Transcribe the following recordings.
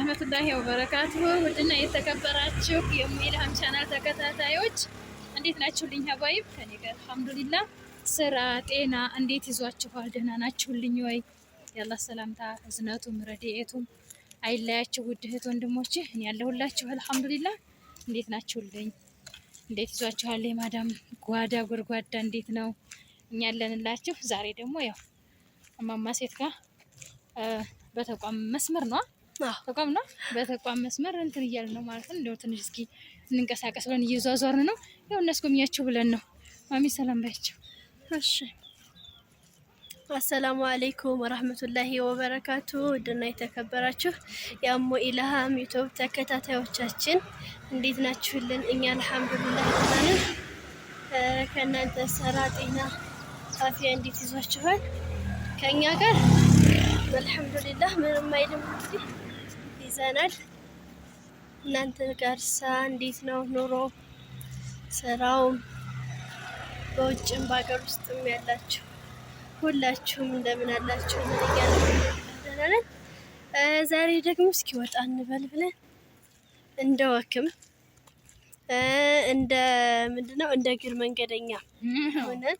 ወራህመቱላሂ ወበረካቱሁ። ውድና የተከበራችሁ የሙኢልሃም ቻናል ተከታታዮች እንዴት ናችሁልኝ? ሀባይብ ከኔ ጋር አልሐምዱሊላህ። ስራ ጤና እንዴት ይዟችኋል? ደህና ናችሁልኝ ወይ? ያላህ ሰላምታ እዝነቱም ረድኤቱም አይለያችሁ ውድ እህት ወንድሞቼ፣ እኔ ያለሁላችሁ አልሐምዱሊላህ። እንዴት ናችሁልኝ? እንዴት ይዟችኋል? የማዳም ጓዳ ጎድጓዳ እንዴት ነው? እኛ ያለንላችሁ። ዛሬ ደግሞ ያው እማማ ሴት ጋር በተቋም መስመር ነው ተቋም ነው በተቋም መስመር እንትን እያልን ነው ማለት ነው። እንደው ትንሽ እስኪ እንንቀሳቀስ ብለን እየዟዟርን ነው። ያው እናስጎብኛችሁ ብለን ነው። ማሚ ሰላም ባያችሁ። እሺ አሰላሙ አለይኩም ወራህመቱላሂ ወበረካቱ። ውድና የተከበራችሁ የሙኢልሃም ዩቲዩብ ተከታታዮቻችን እንዴት ናችሁልን? እኛ አልሐምዱሊላህ ደህና ነን። ከእናንተ ስራ ጤና አፊያ እንዴት ይዟችኋል? ከእኛ ጋር አልሐምዱሊላህ ምንም አይልም። እንግዲህ ይዘናል። እናንተ ጋርሳ እንዴት ነው ኑሮ ስራውም? በውጭም በሀገር ውስጥም ያላችሁ ሁላችሁም እንደምን አላችሁ? ደህና ነን። ዛሬ ደግሞ እስኪ ወጣ እንበል ብለን እንደ ወክም እንደ ምንድነው እንደ እግር መንገደኛ ሆነን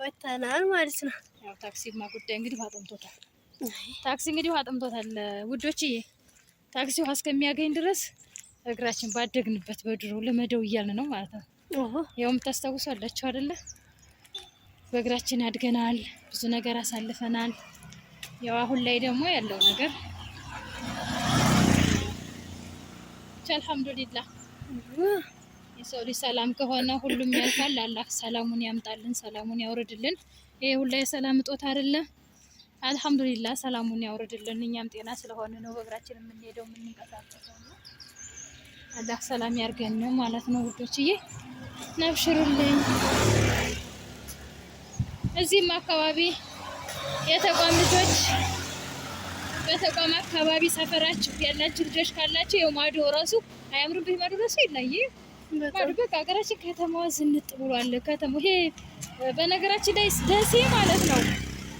ወጥተናል ማለት ነው። ያው ታክሲማ ጉዳይ እንግዲህ አጥምቶታል። ታክሲ እንግዲህ አጥምቶታል ውዶችዬ። ታክሲ ውሃ እስከሚያገኝ ድረስ እግራችን ባደግንበት በድሮ ለመደው እያልን ነው ማለት ነው። ያው የምታስታውሱ አላችሁ አይደለ? በእግራችን አድገናል፣ ብዙ ነገር አሳልፈናል። ያው አሁን ላይ ደግሞ ያለው ነገር አልሐምዱሊላህ የሰው ልጅ ሰላም ከሆነ ሁሉም ያልፋል። አላህ ሰላሙን ያምጣልን፣ ሰላሙን ያውርድልን። ይሄ ሁላ የሰላም እጦት አይደለ? አልሐምዱሊላህ ሰላሙን ያውርድልን። እኛም ጤና ስለሆነ ነው በእግራችን የምንሄደው የምንንቀሳቀሰው ነው። አላህ ሰላም ያርገን ማለት ነው ውዶችዬ። ነብሽሩልኝ። እዚህም አካባቢ የተቋም ልጆች በተቋም አካባቢ ሰፈራችሁ ያላችሁ ልጆች ካላችሁ የው ማዶ ራሱ አያምርብህ? ማዶ ራሱ ይላየ ማዶ በቃ ሀገራችን ከተማዋ ዝንጥ ብሏል። ከተማው ይሄ በነገራችን ላይ ደሴ ማለት ነው።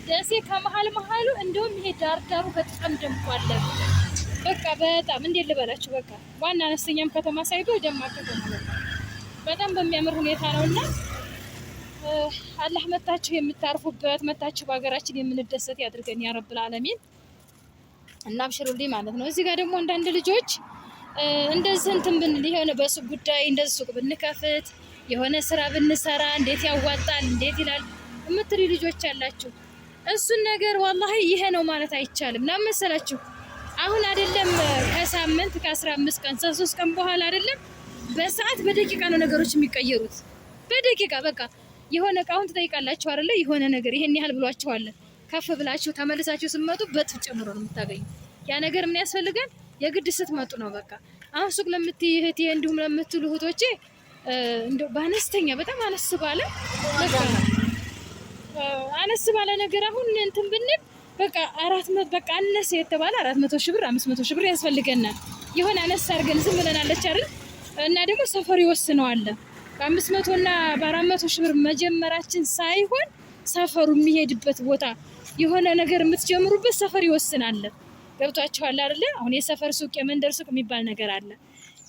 ደሴ ከመሀል መሀሉ እንደውም ይሄ ዳር ዳሩ በጣም ደምቋል። በቃ በጣም እንዴት ልበላችሁ፣ በቃ ዋና አነስተኛም ከተማ ሳይቶ ደማቅ ከተማ በጣም በሚያምር ሁኔታ ነውና አላህ መታችሁ የምታርፉበት መታችሁ በሀገራችን የምንደሰት ያድርገን ያ ረብል ዓለሚን። እና አብሽሩልኝ ማለት ነው። እዚህ ጋር ደግሞ አንዳንድ ልጆች እንደዚህ እንትን ብንል የሆነ በሱቅ ጉዳይ እንደዚህ ሱቅ ብንከፍት የሆነ ስራ ብንሰራ እንዴት ያዋጣል እንዴት ይላል የምትሉ ልጆች አላችሁ። እሱን ነገር ወላሂ ይሄ ነው ማለት አይቻልም። ለምን መሰላችሁ? አሁን አይደለም ከሳምንት ከ15 ቀን ከ3 ቀን በኋላ አይደለም በሰዓት በደቂቃ ነው ነገሮች የሚቀየሩት። በደቂቃ በቃ የሆነ እቃውን ትጠይቃላችሁ አይደለ? የሆነ ነገር ይሄን ያህል ብሏችኋል። ከፍ ብላችሁ ተመልሳችሁ ስትመጡ በጥፍ ጨምሮ ነው የምታገኙ። ያ ነገር ምን ያስፈልጋል? የግድ ስትመጡ ነው በቃ። አሁን ሱቅ ለምትይ እህቴ እንዲሁም ለምትሉ እህቶቼ እንደው በአነስተኛ በጣም አነስ ባለ አነስ ባለ ነገር አሁን እንትን ብንል በቃ 400 በቃ አነስ የተባለ 400 ሺህ ብር 500 ሺህ ብር ያስፈልገናል። የሆነ አነስ አድርገን ዝም ብለን አለች አይደል? እና ደግሞ ሰፈሩ ይወስነዋል። በ500 እና በ400 ሺህ ብር መጀመራችን ሳይሆን ሰፈሩ የሚሄድበት ቦታ የሆነ ነገር የምትጀምሩበት ሰፈር ይወስናል። ገብቷችኋል አይደለ? አሁን የሰፈር ሱቅ የመንደር ሱቅ የሚባል ነገር አለ።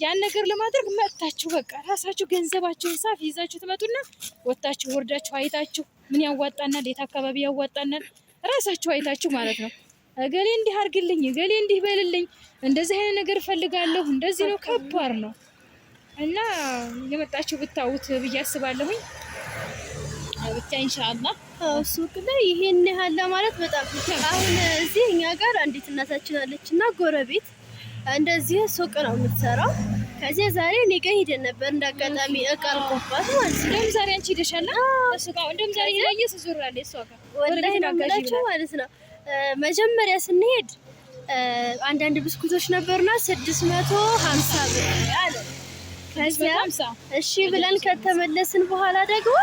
ያን ነገር ለማድረግ መጥታችሁ በቃ ራሳችሁ ገንዘባችሁን ሳፍ ይዛችሁ ትመጡና ወጣችሁ ወርዳችሁ አይታችሁ ምን ያዋጣናል፣ የት አካባቢ ያዋጣናል ራሳችሁ አይታችሁ ማለት ነው። እገሌ እንዲህ አርግልኝ፣ እገሌ እንዲህ በልልኝ፣ እንደዚህ አይነት ነገር ፈልጋለሁ፣ እንደዚህ ነው። ከባድ ነው እና የመጣችሁ ብታውት ብዬ አስባለሁኝ። ብቻ ኢንሻአላህ ሱቅ ላይ ይሄን ያህል ማለት በጣም አሁን እዚህ እኛ ጋር አንዲት እናታችን አለችና ጎረቤት እንደዚህ ሱቅ ነው የምትሰራው። ከዚህ ዛሬ እኔ ጋር ሄደን ነበር እንዳጋጣሚ እቀርቆባት ማለት ነው። እንደውም ዛሬ አንቺ ሄደሻል ሱቃው? እንደውም ዛሬ ይላየስ ዙራለ እሷ ጋር ወላሂ ነው ማለት ነው። መጀመሪያ ስንሄድ አንዳንድ ብስኩቶች ነበርና 650 ብር አለ። ከዚያ እሺ ብለን ከተመለስን በኋላ ደግሞ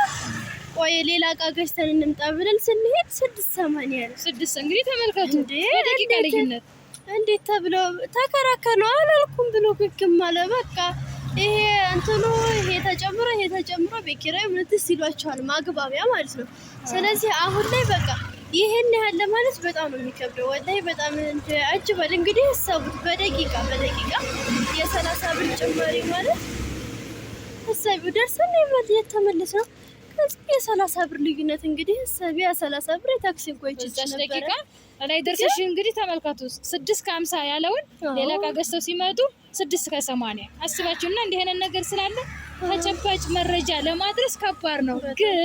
ቆይ ሌላ እቃ ገዝተን እንምጣ ብለን ስንሄድ 680 ያለ 6 እንግዲህ ተመልከቱ። በደቂቃ ልዩነት እንዴት ተብሎ ተከራከር ነው አላልኩም ብሎ ግግም አለ። በቃ ይሄ እንትኑ ይሄ ተጨምሮ ቤት ኪራይ ምንትስ ይሏቸዋል ማግባቢያ ማለት ነው። ስለዚህ አሁን ላይ በቃ ይሄን ያህል ለማለት በጣም ነው የሚከብደው። ወላሂ በጣም አጅባል። እንግዲህ ሰቡት በደቂቃ የ30 ብር ጭማሪ ማለት እሰቢው ደርሰን ማለት የተመለሰ ነው። ከዚህ የ30 ብር ልዩነት እንግዲህ እሰቢ 30 ብር የታክሲ እንኳን ይችላል ደቂቃ ላይ ደርሰሽ እንግዲህ ተመልከቱ 6:50 ያለውን ሌላ ዕቃ ገዝተው ሲመጡ 6:80 አስባችሁና እንዲህ አይነት ነገር ስላለ ተጨባጭ መረጃ ለማድረስ ከባድ ነው። ግን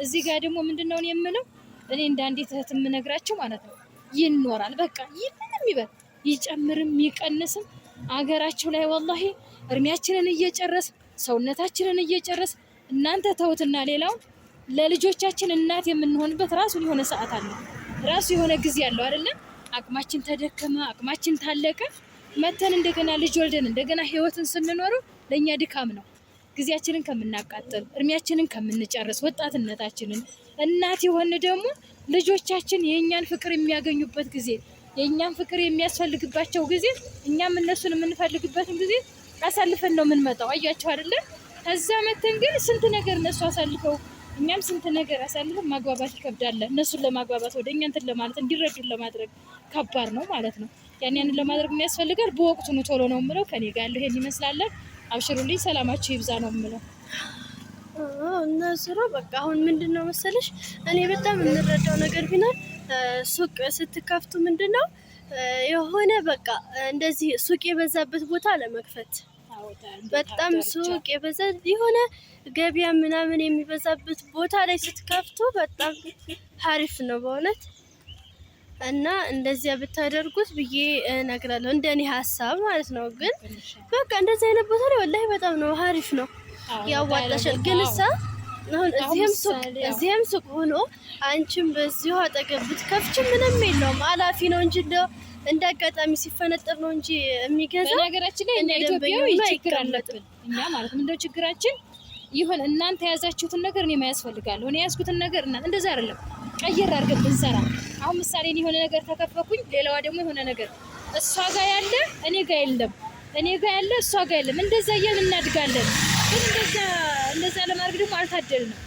እዚህ ጋር ደግሞ ምንድነው የምለው እኔ እንደ አንዲት እህት የምነግራችሁ ማለት ነው ይኖራል። በቃ ምንም ይበል ይጨምርም ይቀንስም አገራችሁ ላይ ወላሂ እርሚያችንን እየጨረስ ሰውነታችንን እየጨረስ እናንተ ተውትና ሌላው ለልጆቻችን እናት የምንሆንበት ራሱን የሆነ ሰዓት አለ። ራሱ የሆነ ጊዜ ያለው አይደለ? አቅማችን ተደከመ፣ አቅማችን ታለቀ፣ መተን እንደገና ልጅ ወልደን እንደገና ህይወትን ስንኖረው ለኛ ድካም ነው። ጊዜያችንን ከምናቃጥል እርሚያችንን ከምንጨርስ ወጣትነታችንን እናት የሆነ ደግሞ ልጆቻችን የኛን ፍቅር የሚያገኙበት ጊዜ የኛን ፍቅር የሚያስፈልግባቸው ጊዜ እኛም እነሱን የምንፈልግበትን ጊዜ አሳልፈን ነው የምንመጣው። አያችሁ አይደለ? ከዛ መተን ግን ስንት ነገር እነሱ አሳልፈው እኛም ስንት ነገር አሳልፈን ማግባባት ይከብዳል። እነሱን ለማግባባት ወደ እኛ እንትን ለማለት እንዲረዱን ለማድረግ ከባድ ነው ማለት ነው። ያንን ለማድረግ የሚያስፈልጋል በወቅቱ ነው ቶሎ ነው የምለው። ከኔ ጋር ያለው ይሄን ይመስላል። አብሽሩልኝ፣ ሰላማችሁ ይብዛ ነው የምለው። እና ስራ በቃ አሁን ምንድነው መሰለሽ እኔ በጣም የምንረዳው ነገር ቢኖር ሱቅ ስትከፍቱ ምንድነው የሆነ በቃ እንደዚህ ሱቅ የበዛበት ቦታ ለመክፈት በጣም ሱቅ የበዛ የሆነ ገበያ ምናምን የሚበዛበት ቦታ ላይ ስትከፍቱ በጣም ሀሪፍ ነው በእውነት። እና እንደዚያ ብታደርጉት ብዬ እነግራለሁ እንደኔ ሀሳብ ማለት ነው። ግን በቃ እንደዚህ አይነት ቦታ ላይ ወላሂ በጣም ነው ሀሪፍ ነው ያዋጣሻል። ግን አሁን እዚህም ሱቅ ሆኖ አንቺም በዚሁ አጠገብ ብትከፍቺ ምንም የለውም አላፊ ነው እንጂ እንደ አጋጣሚ ሲፈነጠር ነው እንጂ የሚገዛ። በነገራችን ላይ እኛ ኢትዮጵያዊ ችግር አለብን። እኛ ማለት ምንድነው ችግራችን? ይሁን እናንተ የያዛችሁትን ነገር እኔ ማያዝ ፈልጋለሁ፣ እኔ ያዝኩትን ነገር እናንተ እንደዛ አይደለም ቀይር አድርገን ብንሰራ። አሁን ምሳሌ እኔ የሆነ ነገር ተከፈኩኝ፣ ሌላዋ ደግሞ የሆነ ነገር እሷ ጋር ያለ እኔ ጋር የለም፣ እኔ ጋር ያለ እሷ ጋር የለም። እንደዛ እያልን እናድጋለን። ግን እንደዛ ለማድረግ ደግሞ አልታደልንም።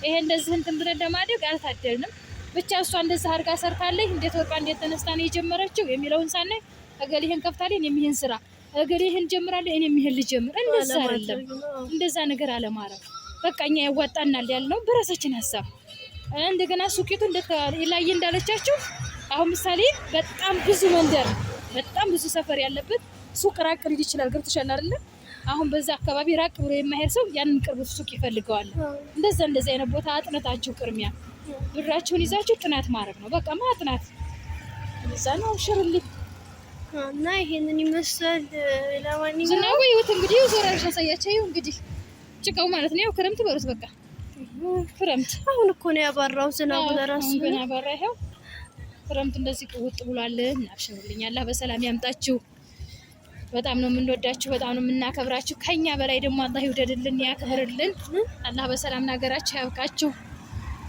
ይሄ እንደዚህ እንትን ብለን ለማድረግ አልታደልንም። ብቻ እሷ እንደዛ አድርጋ ሰርታለች፣ እንዴት ወርቃ እንዴት ተነስታ ነው የጀመረችው የሚለውን ሳናይ እገሌ ይሄን ከፍታለች እኔም ይሄን ስራ፣ እገሌ ይሄን ጀምራለች እኔም ይሄን ልጀምር፣ እንደዛ አይደለም። እንደዛ ነገር አለማድረግ በቃ እኛ ያዋጣናል ያልነው በራሳችን ሀሳብ። እንደገና ሱቂቱ ላይ እንዳለቻችሁ አሁን ምሳሌ በጣም ብዙ መንደር በጣም ብዙ ሰፈር ያለበት ሱቅ ራቅ ሊል ይችላል። ገብቶሻል አይደለ? አሁን በዛ አካባቢ ራቅ ብሎ የማይሄድ ሰው ያንን ቅርብ ሱቅ ይፈልገዋል። እንደዛ አይነት ቦታ አጥነታችሁ ቅድሚያ ብራችሁን ይዛችሁ ጥናት ማድረግ ነው። በቃ ማጥናት እዛ ነው። ሽርልኝ እና ይሄንን ይመስላል። ለማንኛውም ዝናቡ ይወት እንግዲህ ዞራሽ አሳያችሁ። እንግዲህ ጭቃው ማለት ነው። ያው ክረምት በሩት በቃ ክረምት አሁን እኮ ነው ያባራው ዝናቡ ለራሱ ግን ያባራ። ይሄው ክረምት እንደዚህ ቅውጥ ብሏል። እናብሽሩልኝ፣ አላህ በሰላም ያምጣችሁ። በጣም ነው የምንወዳችሁ፣ በጣም ነው የምናከብራችሁ። ከኛ በላይ ደግሞ አላህ ይውደድልን፣ ያክብርልን። አላህ በሰላም ነገራችሁ ያብቃችሁ።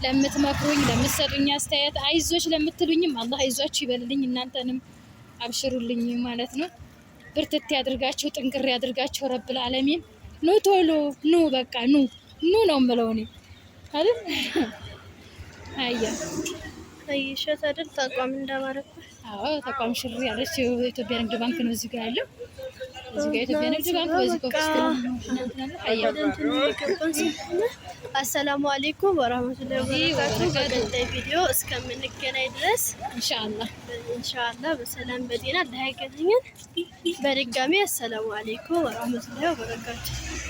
ለምትመክሩኝ፣ ለምትሰጡኝ አስተያየት አይዞች ለምትሉኝም አላህ አይዟችሁ ይበልልኝ። እናንተንም አብሽሩልኝ ማለት ነው። ብርትት ያድርጋችሁ፣ ጥንቅር ያድርጋችሁ። ረብል ዓለሚን ኑ ቶሎ ኑ፣ በቃ ኑ ነው የምለው እኔ አይደል? አይሸት አይደል? ተቋም እንደማረክ ተቋም ሽር ያለች የኢትዮጵያ ንግድ ባንክ ነው እዚህ ጋር ያለው። እዚህ ጋር የኢትዮጵያ ንግድ ባንክ በዚህ አሰላሙ አለይኩም ወራህመቱላሂ ወበረካቱሁ። በቀጣይ ቪዲዮ እስከምንገናኝ ድረስ ኢንሻአላህ በሰላም በጤና ለሀይቀተኛን በድጋሚ አሰላሙ አለይኩም ወራህመቱላሂ ወበረካቱሁ።